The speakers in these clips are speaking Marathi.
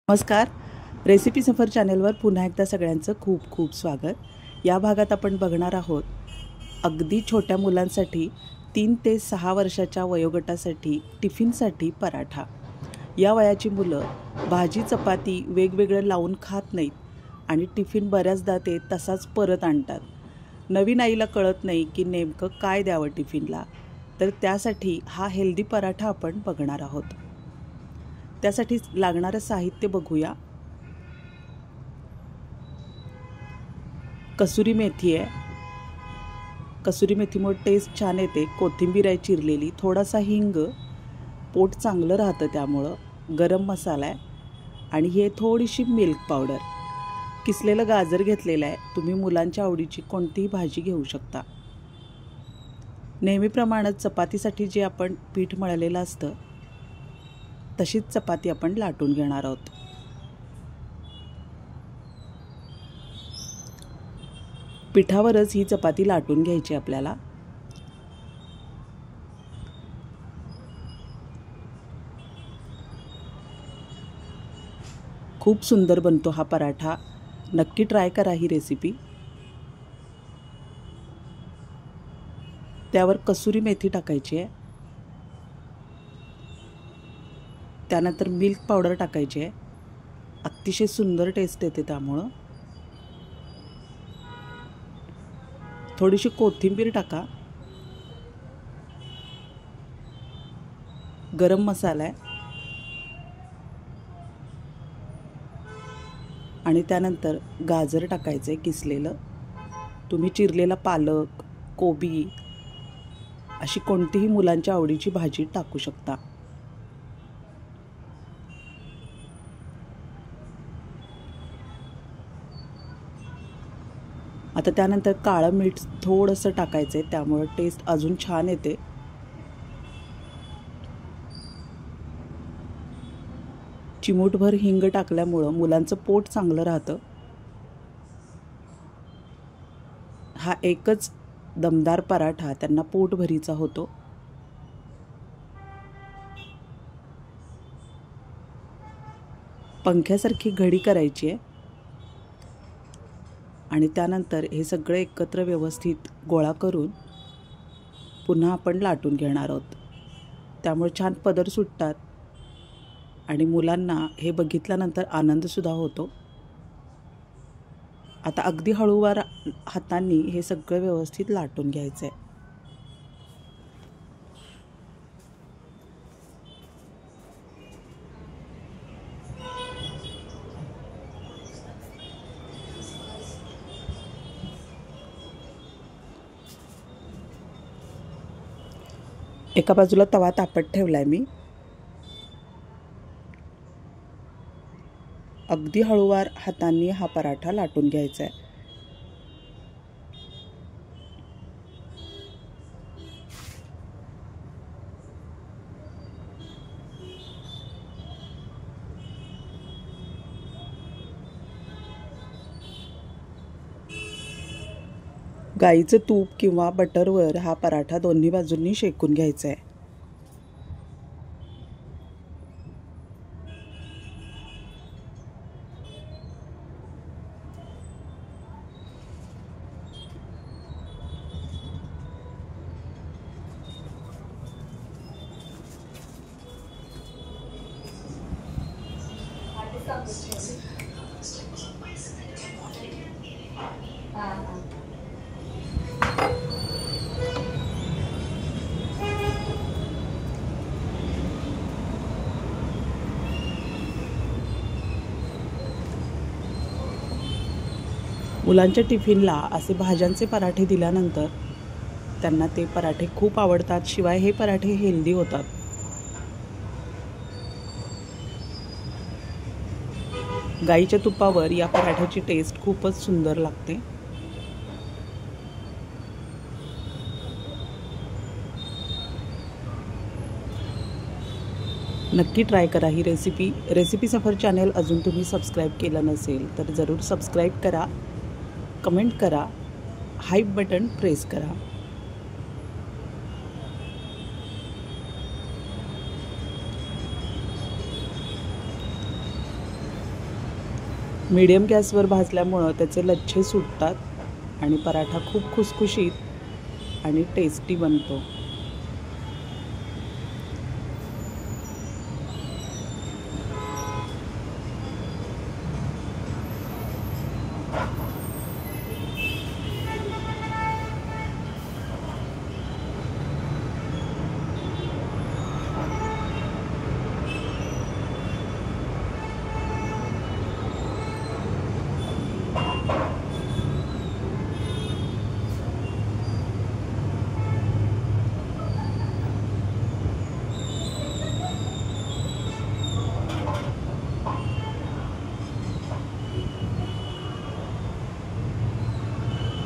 नमस्कार. रेसिपी सफर चॅनलवर पुन्हा एकदा सगळ्यांचं खूप खूप स्वागत. या भागात आपण बघणार आहोत अगदी छोट्या मुलांसाठी 3 ते 6 वर्षाच्या वयोगटासाठी टिफिनसाठी पराठा. या वयाची मुलं भाजी चपाती वेगवेगळं लावून खात नाहीत आणि टिफिन बऱ्याचदा ते तसाच परत आणतात. नवीन आईला कळत नाही की नेमकं काय द्यावं टिफिनला, तर त्यासाठी हा हेल्दी पराठा आपण बघणार आहोत. त्यासाठी लागणारं साहित्य बघूया. कसुरी मेथी आहे. कसुरी मेथीमुळे टेस्ट छान येते. कोथिंबीर आहे चिरलेली, थोडासा हिंग, पोट चांगलं राहतं त्यामुळं. गरम मसाला आहे आणि हे थोडीशी मिल्क पावडर. किसलेलं गाजर घेतलेलं आहे. तुम्ही मुलांच्या आवडीची कोणतीही भाजी घेऊ शकता. नेहमीप्रमाणेच चपातीसाठी जे आपण पीठ मळलेलं असतं तशीच चपाती आपण लाटून घेणार आहोत. पिठावरच ही चपाती लाटून घ्यायची आपल्याला. खूप सुंदर बनतो हा पराठा. नक्की ट्राय करा ही रेसिपी. त्यावर कसुरी मेथी टाकायची आहे. त्यानंतर मिल्क पावडर टाकायची आहे. अतिशय सुंदर टेस्ट येते त्यामुळं. थोडीशी कोथिंबीर टाका. गरम मसाला आहे आणि त्यानंतर गाजर टाकायचं आहे किसलेलं. तुम्ही चिरलेला पालक, कोबी अशी कोणतीही मुलांच्या आवडीची भाजी टाकू शकता. आता त्यानंतर काळं मीठ थोडंसं टाकायचं आहे, त्यामुळे टेस्ट अजून छान येते. चिमूटभर हिंग टाकल्यामुळं मुलांचं पोट चांगलं राहतं. हा एकच दमदार पराठा त्यांना पोटभरीचा होतो. पंख्यासारखी घडी करायची आहे आणि त्यानंतर हे सगळं एकत्र व्यवस्थित गोळा करून पुन्हा आपण लाटून घेणार आहोत. त्यामुळे छान पदर सुटतात आणि मुलांना हे बघितल्यानंतर आनंदसुद्धा होतो. आता अगदी हळूवार हातांनी हे सगळं व्यवस्थित लाटून घ्यायचं आहे. एका बाजूला तवा तापत ठेवला आहे मी. अगदी हळूवार हातांनी हा पराठा लाटून घ्यायचा आहे. गाईचं तूप किंवा बटरवर हा पराठा दोन्ही बाजूंनी शेकून घ्यायचा आहे. मुलांच्या टिफिनला असे भाज्यांचे पराठे दिल्यानंतर त्यांना ते पराठे खूप आवडतात. शिवाय हे पराठे हेल्दी होतात. गाईच्या तुपावर या पराठ्याची टेस्ट खूपच सुंदर लागते. नक्की ट्राय करा ही रेसिपी सफर चॅनल अजून तुम्ही सबस्क्राईब केलं नसेल तर जरूर सबस्क्राईब करा, कमेंट करा, हाईप बटन प्रेस करा. मीडियम गॅसवर भाजल्यामुळं त्याचे लच्छे सुटतात आणि पराठा खूप खुसखुशीत आणि टेस्टी बनतो.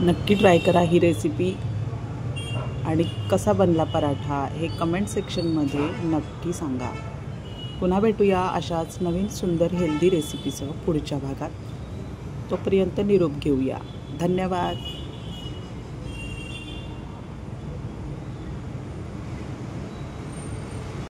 नक्की ट्राय करा ही रेसिपी आणि कसा बनला पराठा हे कमेंट सेक्शनमध्ये नक्की सांगा. पुन्हा भेटूया अशाच नवीन सुंदर हेल्दी रेसिपीसह पुढच्या भागात. तोपर्यंत निरोप घेऊया. धन्यवाद.